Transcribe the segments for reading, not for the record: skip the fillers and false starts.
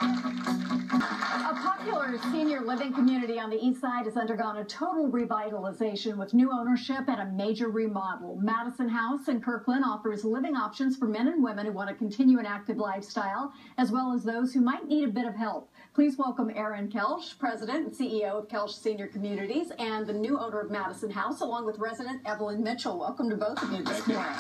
A popular senior living community on the east side has undergone a total revitalization with new ownership and a major remodel. Madison House in Kirkland offers living options for men and women who want to continue an active lifestyle, as well as those who might need a bit of help. Please welcome Aaron Kelsch, President and CEO of Kelsch Senior Communities, and the new owner of Madison House, along with resident Evelyn Mitchell. Welcome to both of you this morning.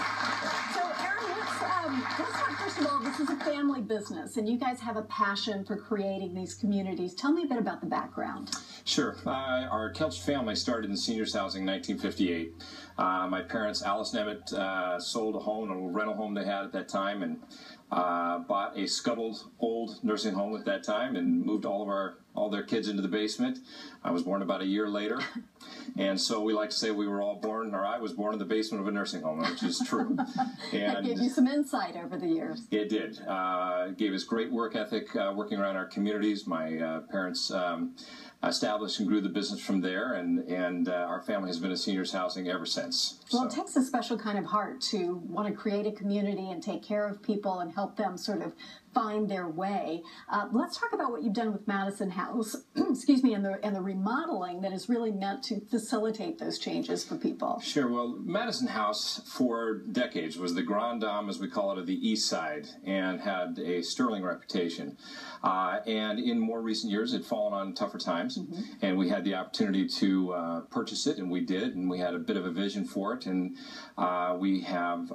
So, Aaron, let's talk first of all. This is a family business, and you guys have a passion for creating these communities. Tell me a bit about the background. Sure. Our Kelsch family started in seniors housing in 1958. My parents, Alice and Emmett, sold a home, a rental home they had at that time, and bought a scuttled old nursing home at that time and moved all their kids into the basement. I was born about a year later. And so we like to say we were all born, or I was born in the basement of a nursing home, which is true. And that gave you some insight over the years. It did. It gave us great work ethic working around our communities. My parents established and grew the business from there, and our family has been in seniors housing ever since. Well, it takes a special kind of heart to want to create a community and take care of people and help them sort of find their way. Let's talk about what you've done with Madison House, excuse me, and the remodeling that is really meant to facilitate those changes for people. Sure. Well, Madison House for decades was the grand dame, as we call it, of the east side, and had a sterling reputation. And in more recent years, it had fallen on tougher times, and we had the opportunity to purchase it, and we did, and we had a bit of a vision for it, and we have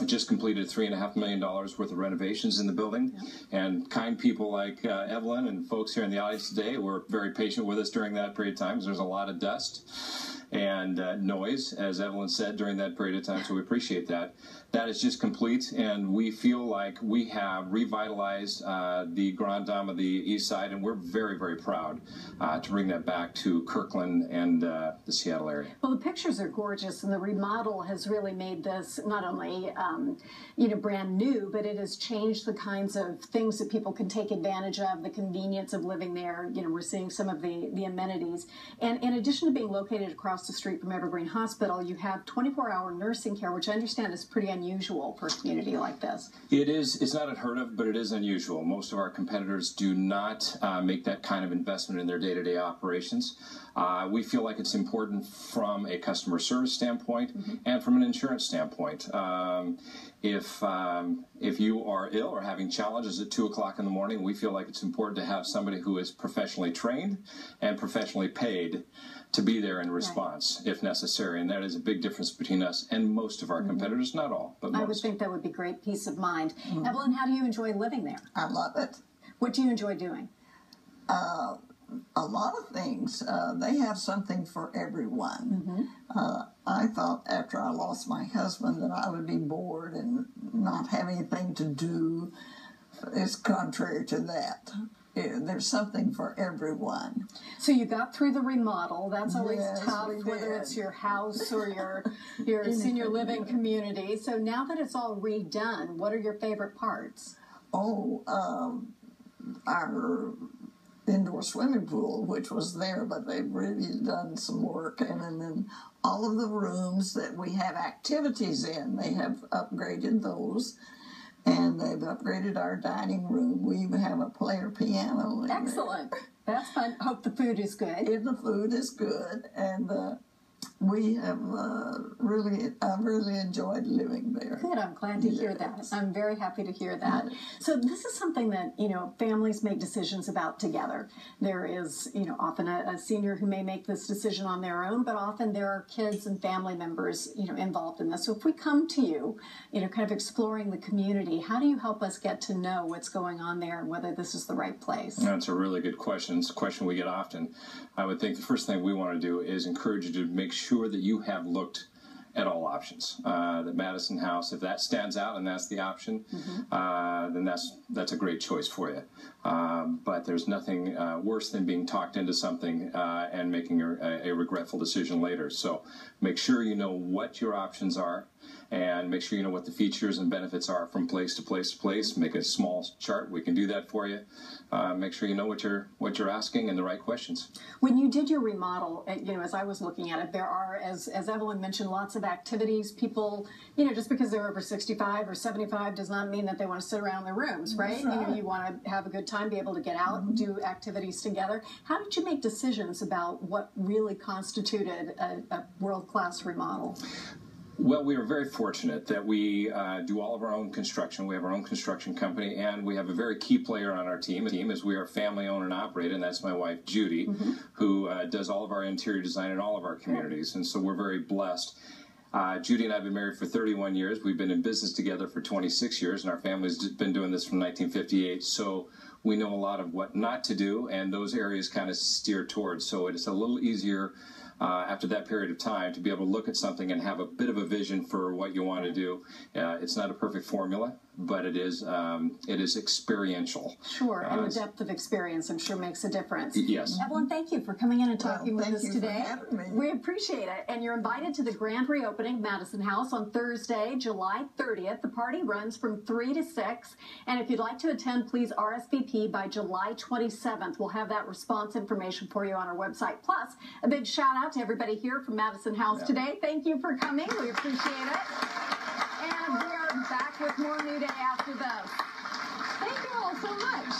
just completed $3.5 million worth of renovations in the building, and kind people like Evelyn and folks here in the audience today were very patient with us during that period of time, because there's a lot of dust and noise, as Evelyn said, during that period of time, so we appreciate that. That is just complete, and we feel like we have revitalized the Grand Dame of the East Side, and we're very, very proud to bring that back to Kirkland and the Seattle area. Well, the pictures are gorgeous, and the remodel has really made this not only brand new, but it has changed the kinds of things that people can take advantage of, the convenience of living there. You know, we're seeing some of the amenities. And in addition to being located across the street from Evergreen Hospital, you have 24-hour nursing care, which I understand is pretty unusual for a community like this. It is. It's not unheard of, but it is unusual. Most of our competitors do not make that kind of investment in their day-to-day operations. We feel like it's important from a customer service standpoint and from an insurance standpoint. If you are ill or having challenges at 2 o'clock in the morning, we feel like it's important to have somebody who is professionally trained and professionally paid to be there in response if necessary. And that is a big difference between us and most of our competitors, not all, but most. I would think that would be great peace of mind. Evelyn, how do you enjoy living there? I love it. What do you enjoy doing? A lot of things. They have something for everyone. I thought after I lost my husband that I would be bored and not have anything to do. It's contrary to that. There's something for everyone. So you got through the remodel. That's always tough, whether it's your house or your senior living community. So now that it's all redone, what are your favorite parts? Oh, our indoor swimming pool, which was there, but they've really done some work. And then all of the rooms that we have activities in, they have upgraded those. And they've upgraded our dining room. We even have a player piano in Excellent. There. That's fun. Hope the food is good. The food is good. And we have I've really enjoyed living there. Good. I'm glad to hear that. I'm very happy to hear that. So this is something that, families make decisions about together. There is, often a senior who may make this decision on their own, but often there are kids and family members, involved in this. So if we come to you, kind of exploring the community, how do you help us get to know what's going on there and whether this is the right place? That's a really good question. It's a question we get often. I would think the first thing we want to do is encourage you to make sure that you have looked at all options. The Madison House, if that stands out and that's the option, then that's a great choice for you. But there's nothing worse than being talked into something and making a regretful decision later. So make sure you know what your options are. and make sure you know what the features and benefits are from place to place to place. Make a small chart. We can do that for you. Make sure you know what you're asking and the right questions. When you did your remodel, as I was looking at it, there are, as Evelyn mentioned, lots of activities. People, just because they're over 65 or 75 does not mean that they want to sit around in their rooms, right? Right. You want to have a good time, be able to get out and do activities together. How did you make decisions about what really constituted a world-class remodel? Well, we are very fortunate that we do all of our own construction. We have our own construction company, and we have a very key player on our team. As we are family owned and operated, and that's my wife, Judy, who does all of our interior design in all of our communities. And so we're very blessed. Judy and I have been married for 31 years. We've been in business together for 26 years, and our family's been doing this from 1958. So we know a lot of what not to do, and those areas kind of steer towards. So it's a little easier after that period of time to be able to look at something and have a bit of a vision for what you want to do. It's not a perfect formula, but it is experiential. Sure, and the depth of experience, I'm sure, makes a difference. Yes. Evelyn, thank you for coming in and talking with us today. Thank you for having me. We appreciate it. And you're invited to the grand reopening of Madison House on Thursday, July 30th. The party runs from 3 to 6. And if you'd like to attend, please RSVP by July 27th. We'll have that response information for you on our website. Plus, a big shout out to everybody here from Madison House today. Thank you for coming. We appreciate it. And we are back with more New Day after this. Thank you all so much.